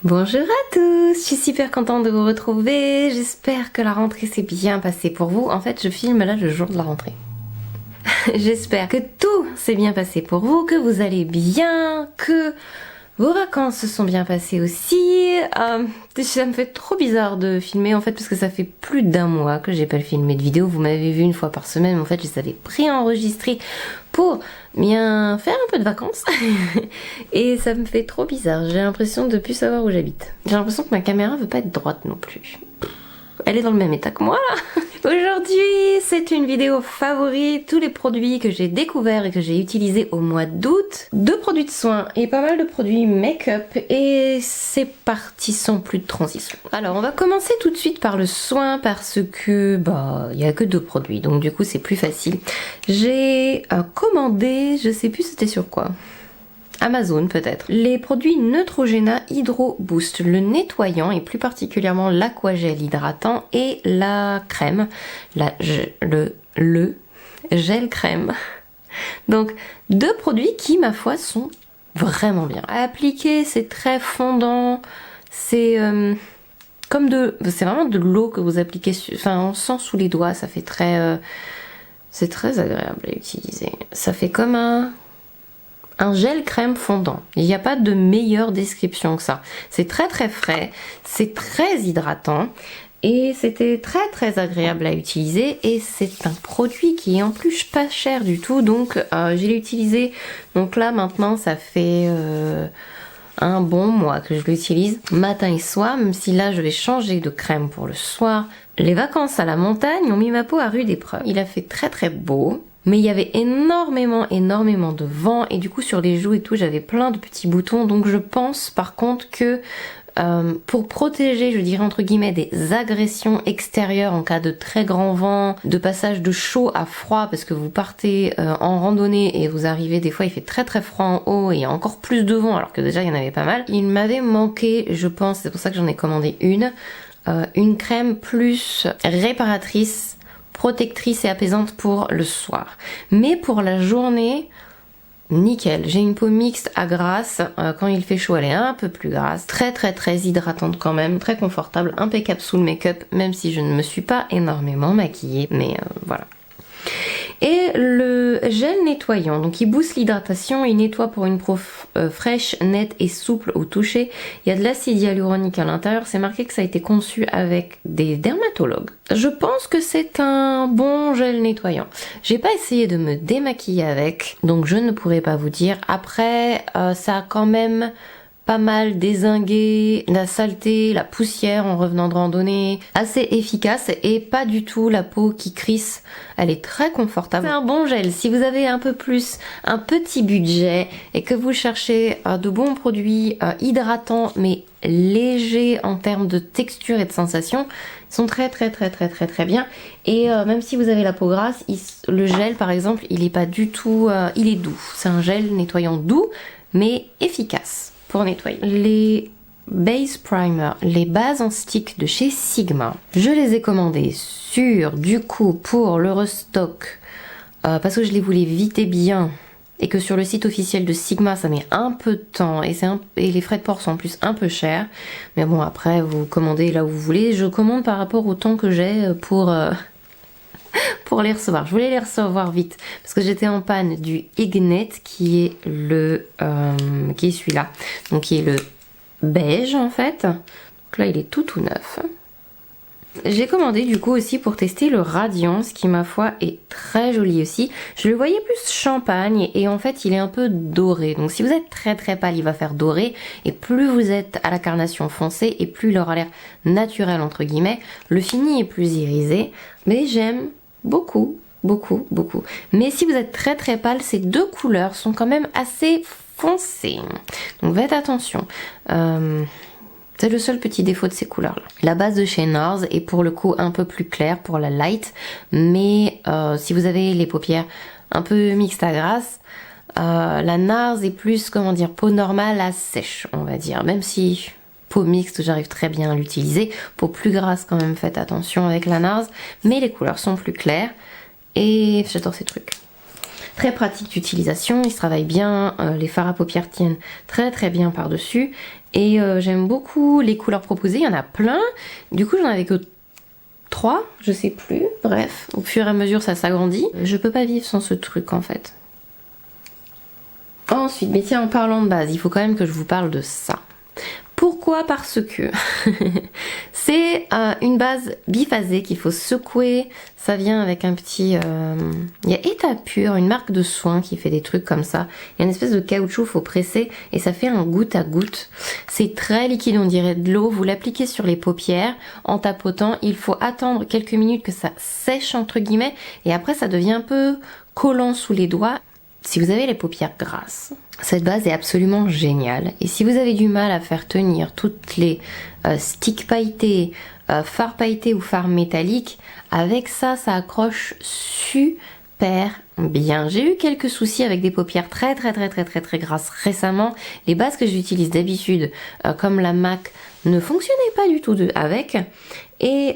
Bonjour à tous, je suis super contente de vous retrouver, j'espère que la rentrée s'est bien passée pour vous. En fait, je filme là le jour de la rentrée. J'espère que tout s'est bien passé pour vous, que vous allez bien, que vos vacances se sont bien passées aussi. Ça me fait trop bizarre de filmer en fait parce que ça fait plus d'un mois que j'ai pas filmé de vidéo. Vous m'avez vu une fois par semaine, mais en fait je les avais préenregistrés pour bien faire un peu de vacances. Et ça me fait trop bizarre, j'ai l'impression de plus savoir où j'habite. J'ai l'impression que ma caméra veut pas être droite non plus. Elle est dans le même état que moi là. Aujourd'hui, c'est une vidéo favorite, tous les produits que j'ai découverts et que j'ai utilisés au mois d'août. 2 produits de soins et pas mal de produits make-up et c'est parti sans plus de transition. Alors on va commencer tout de suite par le soin parce que il y a que 2 produits donc du coup c'est plus facile. J'ai commandé, je sais plus c'était sur quoi. Amazon peut-être. Les produits Neutrogena Hydro Boost, le nettoyant et plus particulièrement l'aquagel hydratant et la crème, le gel crème. Donc 2 produits qui ma foi sont vraiment bien. À appliquer, c'est très fondant, c'est c'est vraiment de l'eau que vous appliquez, enfin on sent sous les doigts, ça fait très, c'est très agréable à utiliser. Ça fait comme un gel crème fondant. Il n'y a pas de meilleure description que ça. C'est très très frais, c'est très hydratant et c'était très très agréable à utiliser et c'est un produit qui est en plus pas cher du tout donc je l'ai utilisé. Donc là maintenant ça fait un bon mois que je l'utilise matin et soir, même si là je vais changer de crème pour le soir. Les vacances à la montagne ont mis ma peau à rude épreuve. Il a fait très très beau. Mais il y avait énormément de vent et du coup sur les joues et tout j'avais plein de petits boutons donc je pense par contre que pour protéger je dirais entre guillemets des agressions extérieures en cas de très grand vent, de passage de chaud à froid parce que vous partez en randonnée et vous arrivez des fois il fait très très froid en haut et il y a encore plus de vent alors que déjà il y en avait pas mal. Il m'avait manqué je pense, c'est pour ça que j'en ai commandé une crème plus réparatrice, protectrice et apaisante pour le soir. Mais pour la journée, nickel. J'ai une peau mixte à grasse. Quand il fait chaud, elle est un peu plus grasse. Très très très hydratante quand même. Très confortable. Impeccable sous le make-up. Même si je ne me suis pas énormément maquillée. Mais voilà. Et le gel nettoyant, donc il booste l'hydratation, il nettoie pour une peau fraîche, nette et souple au toucher. Il y a de l'acide hyaluronique à l'intérieur, c'est marqué que ça a été conçu avec des dermatologues. Je pense que c'est un bon gel nettoyant. J'ai pas essayé de me démaquiller avec, donc je ne pourrais pas vous dire. Après, ça a quand même pas mal dézingué la saleté, la poussière en revenant de randonnée, assez efficace et pas du tout la peau qui crisse, elle est très confortable. C'est un bon gel, si vous avez un peu plus, un petit budget et que vous cherchez de bons produits hydratants mais légers en termes de texture et de sensation, ils sont très bien et même si vous avez la peau grasse, le gel par exemple il est pas du tout, il est doux, c'est un gel nettoyant doux mais efficace pour nettoyer. Les Base Primer, les bases en stick de chez Sigma, je les ai commandés du coup pour le restock parce que je les voulais vite et bien et que sur le site officiel de Sigma ça met un peu de temps et les frais de port sont en plus un peu chers, mais bon après vous commandez là où vous voulez. Je commande par rapport au temps que j'ai pour les recevoir. Je voulais les recevoir vite parce que j'étais en panne du Ignite qui est qui est celui-là, donc qui est le beige en fait. Donc là il est tout neuf. J'ai commandé du coup aussi pour tester le Radiance qui ma foi est très joli aussi. Je le voyais plus champagne et en fait il est un peu doré. Donc si vous êtes très pâle il va faire doré et plus vous êtes à la carnation foncée et plus il aura l'air naturel entre guillemets. Le fini est plus irisé mais j'aime beaucoup. Mais si vous êtes très pâle, ces 2 couleurs sont quand même assez foncées. Donc faites attention. C'est le seul petit défaut de ces couleurs là. La base de chez NARS est pour le coup un peu plus claire pour la light. Mais si vous avez les paupières un peu mixtes à grasse, la NARS est plus, comment dire, peau normale à sèche, on va dire. Même si peau mixte, j'arrive très bien à l'utiliser. Peau plus grasse quand même, faites attention avec la NARS. Mais les couleurs sont plus claires. Et j'adore ces trucs. Très pratique d'utilisation, ils se travaillent bien, les fards à paupières tiennent très très bien par-dessus. Et j'aime beaucoup les couleurs proposées, il y en a plein. Du coup j'en avais que 3, je sais plus. Bref, au fur et à mesure ça s'agrandit. Je peux pas vivre sans ce truc en fait. Ensuite, mais tiens, en parlant de base, il faut quand même que je vous parle de ça. Pourquoi? Parce que c'est une base biphasée qu'il faut secouer. Ça vient avec un petit... Il y a État Pur, une marque de soins qui fait des trucs comme ça. Il y a une espèce de caoutchouc, faut presser et ça fait un goutte à goutte. C'est très liquide, on dirait de l'eau. Vous l'appliquez sur les paupières en tapotant. Il faut attendre quelques minutes que ça sèche entre guillemets et après ça devient un peu collant sous les doigts. Si vous avez les paupières grasses, cette base est absolument géniale. Et si vous avez du mal à faire tenir toutes les sticks pailletés, fards pailletés ou fards métalliques, avec ça, ça accroche super bien. J'ai eu quelques soucis avec des paupières très grasses récemment. Les bases que j'utilise d'habitude, comme la MAC, ne fonctionnaient pas du tout avec. Et...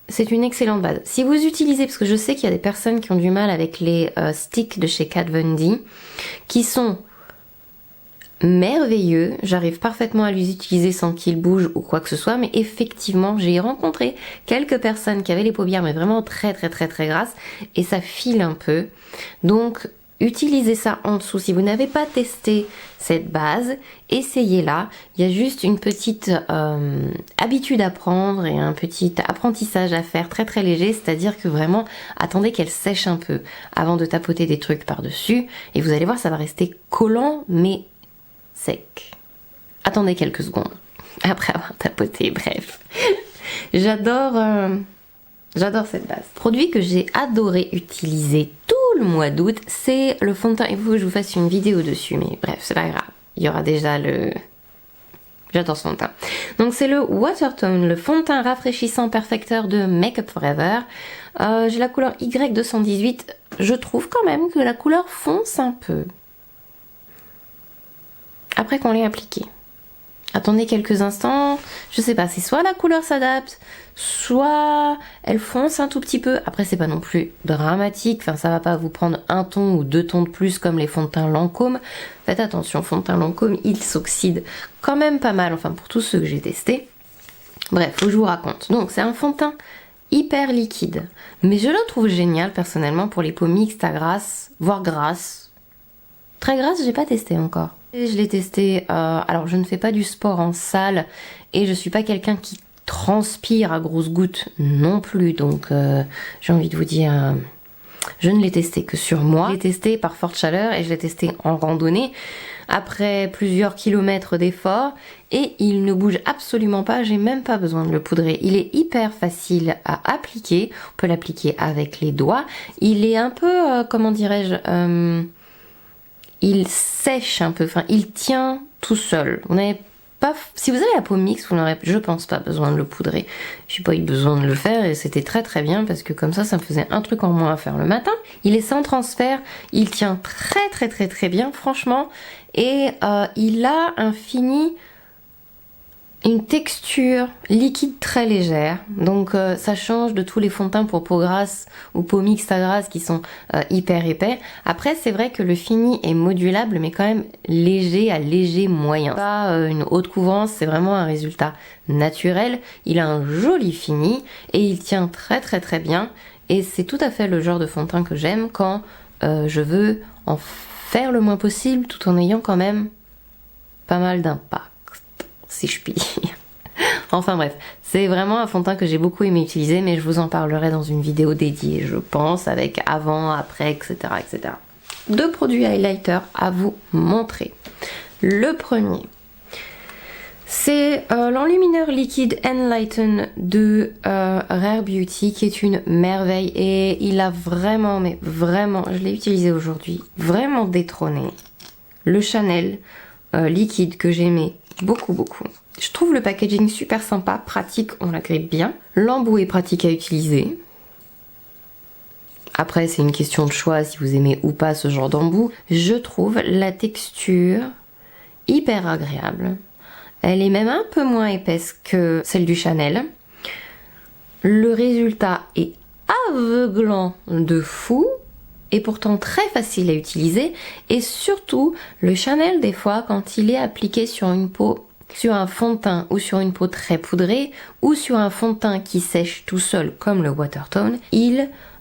c'est une excellente base. Si vous utilisez, parce que je sais qu'il y a des personnes qui ont du mal avec les sticks de chez Kat Von D, qui sont merveilleux, j'arrive parfaitement à les utiliser sans qu'ils bougent ou quoi que ce soit, mais effectivement, j'ai rencontré quelques personnes qui avaient les paupières, mais vraiment très grasses, et ça file un peu. Donc, utilisez ça en dessous. Si vous n'avez pas testé cette base, essayez-la. Il y a juste une petite habitude à prendre et un petit apprentissage à faire très léger, c'est-à-dire que vraiment, attendez qu'elle sèche un peu avant de tapoter des trucs par-dessus et vous allez voir, ça va rester collant mais sec. Attendez quelques secondes après avoir tapoté, bref. J'adore cette base. Produit que j'ai adoré utiliser tout le mois d'août, c'est le fond de teint. Il faut que je vous fasse une vidéo dessus, mais bref, c'est pas grave. Il y aura déjà le... J'adore ce fond de teint. Donc c'est le Watertone, le fond de teint rafraîchissant perfecteur de Make Up Forever. J'ai la couleur Y218. Je trouve quand même que la couleur fonce un peu. Après qu'on l'ait appliqué. Attendez quelques instants, je sais pas, c'est soit la couleur s'adapte, soit elle fonce un tout petit peu. Après c'est pas non plus dramatique, enfin ça va pas vous prendre un ton ou 2 tons de plus comme les fonds de teint Lancôme. Faites attention, fond de teint Lancôme, il s'oxyde quand même pas mal, enfin pour tous ceux que j'ai testés. Bref, faut que je vous raconte. Donc c'est un fond de teint hyper liquide, mais je le trouve génial personnellement pour les peaux mixtes à grasse, voire grasses. Très grasse, j'ai pas testé encore. Et je l'ai testé, alors je ne fais pas du sport en salle et je suis pas quelqu'un qui transpire à grosses gouttes non plus, donc j'ai envie de vous dire, je ne l'ai testé que sur moi. Je l'ai testé par forte chaleur et je l'ai testé en randonnée après plusieurs kilomètres d'effort et il ne bouge absolument pas, j'ai même pas besoin de le poudrer. Il est hyper facile à appliquer, on peut l'appliquer avec les doigts. Il est un peu, comment dirais-je... il sèche un peu, enfin il tient tout seul. Vous n'avez pas, si vous avez la peau mixte, vous n'aurez, je pense, pas besoin de le poudrer. Je n'ai pas eu besoin de le faire et c'était très bien parce que comme ça me faisait un truc en moins à faire le matin. Il est sans transfert, il tient très bien franchement et il a un fini, une texture liquide très légère, donc ça change de tous les fonds de teint pour peau grasse ou peau mixte à grasse qui sont hyper épais. Après c'est vrai que le fini est modulable mais quand même léger à léger moyen. Pas une haute couvrance, c'est vraiment un résultat naturel. Il a un joli fini et il tient très bien et c'est tout à fait le genre de fond de teint que j'aime quand je veux en faire le moins possible tout en ayant quand même pas mal d'impact, si je puis dire. Enfin bref, c'est vraiment un fond de teint que j'ai beaucoup aimé utiliser, mais je vous en parlerai dans une vidéo dédiée, je pense, avec avant, après, etc. etc. 2 produits highlighter à vous montrer. Le premier, c'est l'enlumineur liquide Enlighten de Rare Beauty, qui est une merveille et il a vraiment, mais vraiment, je l'ai utilisé aujourd'hui, vraiment détrôné le Chanel liquide que j'aimais beaucoup. Je trouve le packaging super sympa, pratique, on l'agrippe bien. L'embout est pratique à utiliser. Après, c'est une question de choix si vous aimez ou pas ce genre d'embout. Je trouve la texture hyper agréable. Elle est même un peu moins épaisse que celle du Chanel. Le résultat est aveuglant de fou et pourtant très facile à utiliser. Et surtout, le Chanel, des fois, quand il est appliqué sur une peau, sur un fond de teint ou sur une peau très poudrée ou sur un fond de teint qui sèche tout seul comme le Watertone,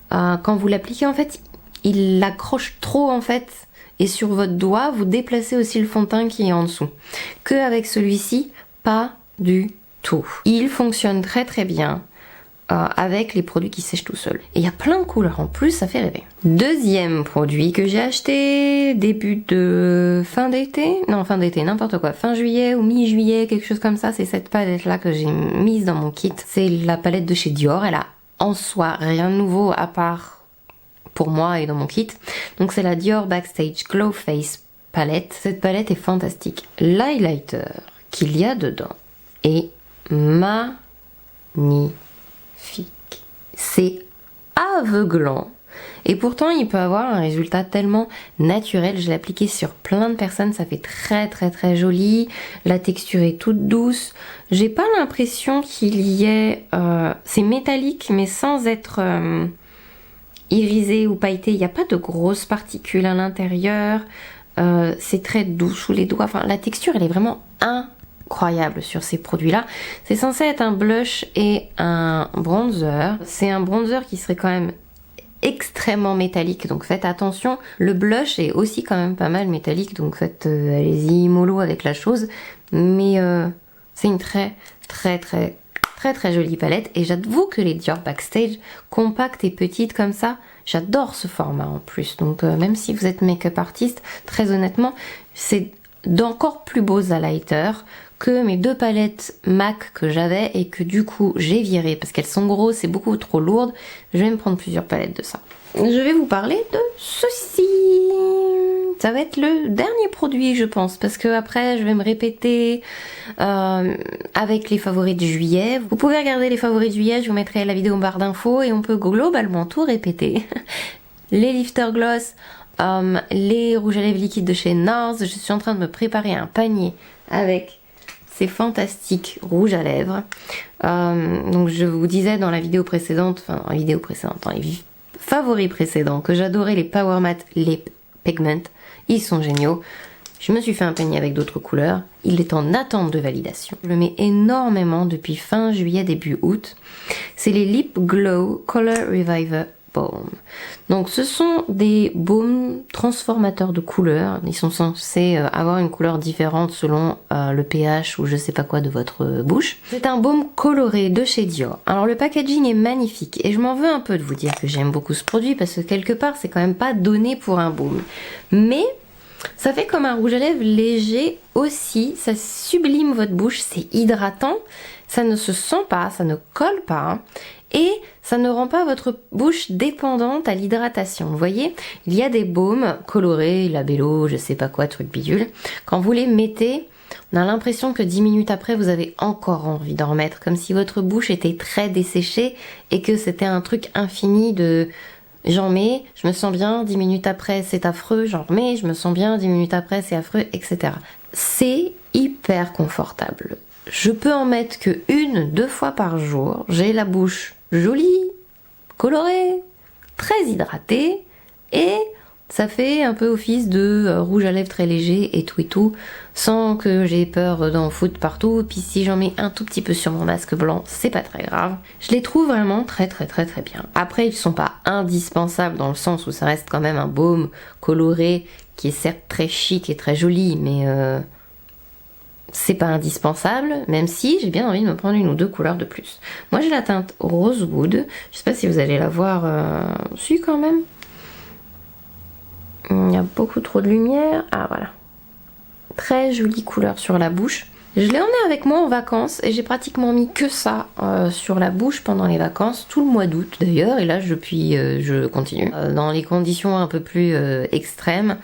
quand vous l'appliquez, en fait, il l'accroche trop en fait. Et sur votre doigt, vous déplacez aussi le fond de teint qui est en dessous. Qu'avec celui-ci, pas du tout. Il fonctionne très très bien avec les produits qui sèchent tout seuls. Et il y a plein de couleurs en plus, ça fait rêver. Deuxième produit que j'ai acheté début de fin d'été, n'importe quoi, fin juillet ou mi-juillet, quelque chose comme ça, c'est cette palette là que j'ai mise dans mon kit. C'est la palette de chez Dior, elle a en soi rien de nouveau à part pour moi et dans mon kit. Donc c'est la Dior Backstage Glow Face palette. Cette palette est fantastique. L'highlighter qu'il y a dedans est magnifique. C'est aveuglant. Et pourtant, il peut avoir un résultat tellement naturel. Je l'ai appliqué sur plein de personnes, ça fait très très très joli. La texture est toute douce. J'ai pas l'impression qu'il y ait... c'est métallique, mais sans être irisé ou pailleté. Il n'y a pas de grosses particules à l'intérieur. C'est très doux sous les doigts. Enfin, la texture, elle est vraiment incroyable sur ces produits-là. C'est censé être un blush et un bronzer. C'est un bronzer qui serait quand même extrêmement métallique, donc faites attention. Le blush est aussi quand même pas mal métallique, donc faites allez-y mollo avec la chose. Mais c'est une très très très très très jolie palette et j'avoue que les Dior Backstage compactes et petites comme ça, j'adore ce format en plus. Donc même si vous êtes make-up artiste, très honnêtement, c'est d'encore plus beaux highlighters que mes deux palettes MAC que j'avais et que du coup j'ai viré parce qu'elles sont grosses et beaucoup trop lourdes. Je vais me prendre plusieurs palettes de ça. Je vais vous parler de ceci. Ça va être le dernier produit je pense parce que après je vais me répéter avec les favoris de juillet. Vous pouvez regarder les favoris de juillet, je vous mettrai la vidéo en barre d'infos et on peut globalement tout répéter. Les lifter gloss, les rouges à lèvres liquides de chez NARS. Je suis en train de me préparer un panier avec ces fantastiques rouges à lèvres. Donc je vous disais dans la vidéo précédente, dans les favoris précédents, que j'adorais les Power Matte Lip Pigment. Ils sont géniaux. Je me suis fait un panier avec d'autres couleurs. Il est en attente de validation. Je le mets énormément depuis fin juillet, début août. C'est les Lip Glow Color Reviver Balm. Donc ce sont des baumes transformateurs de couleurs. Ils sont censés avoir une couleur différente selon le pH ou je sais pas quoi de votre bouche. C'est un baume coloré de chez Dior. Alors le packaging est magnifique et je m'en veux un peu de vous dire que j'aime beaucoup ce produit parce que quelque part c'est quand même pas donné pour un baume. Mais ça fait comme un rouge à lèvres léger aussi, ça sublime votre bouche, c'est hydratant, ça ne se sent pas, ça ne colle pas et ça ne rend pas votre bouche dépendante à l'hydratation. Vous voyez, il y a des baumes colorés, labello, je sais pas quoi, truc bidule. Quand vous les mettez, on a l'impression que 10 minutes après, vous avez encore envie d'en remettre, comme si votre bouche était très desséchée et que c'était un truc infini de... J'en mets, je me sens bien, 10 minutes après c'est affreux, j'en remets, je me sens bien, 10 minutes après c'est affreux, etc. C'est hyper confortable. Je peux en mettre que 1-2 fois par jour. J'ai la bouche jolie, colorée, très hydratée et ça fait un peu office de rouge à lèvres très léger et tout, sans que j'ai peur d'en foutre partout. Puis si j'en mets un tout petit peu sur mon masque blanc, c'est pas très grave. Je les trouve vraiment très très très très bien. Après, ils sont pas indispensables dans le sens où ça reste quand même un baume coloré qui est certes très chic et très joli, mais c'est pas indispensable, même si j'ai bien envie de me prendre 1 ou 2 couleurs de plus. Moi j'ai la teinte Rosewood, je sais pas si vous allez la voir, si quand même. Il y a beaucoup trop de lumière. Ah voilà. Très jolie couleur sur la bouche. Je l'ai emmené avec moi en vacances et j'ai pratiquement mis que ça sur la bouche pendant les vacances, tout le mois d'août d'ailleurs. Et là je continue. Dans les conditions un peu plus extrêmes,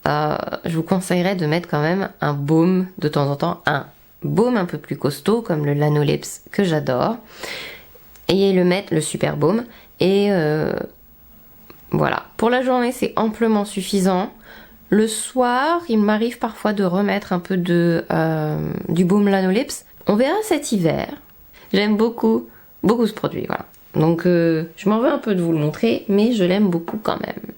je vous conseillerais de mettre quand même un baume de temps en temps. Un baume un peu plus costaud comme le Lanolips que j'adore. Et le super baume. Et... voilà, pour la journée c'est amplement suffisant. Le soir, il m'arrive parfois de remettre un peu du baume Lanolips. On verra cet hiver. J'aime beaucoup, beaucoup ce produit, voilà. Donc je m'en veux un peu de vous le montrer, mais je l'aime beaucoup quand même.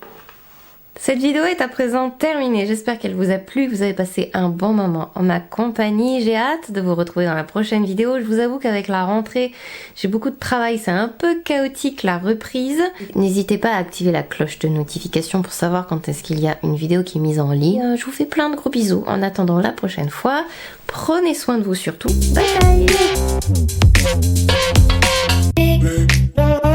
Cette vidéo est à présent terminée, j'espère qu'elle vous a plu, que vous avez passé un bon moment en ma compagnie. J'ai hâte de vous retrouver dans la prochaine vidéo. Je vous avoue qu'avec la rentrée, j'ai beaucoup de travail, c'est un peu chaotique la reprise. N'hésitez pas à activer la cloche de notification pour savoir quand est-ce qu'il y a une vidéo qui est mise en ligne. Je vous fais plein de gros bisous en attendant la prochaine fois. Prenez soin de vous surtout. Bye bye.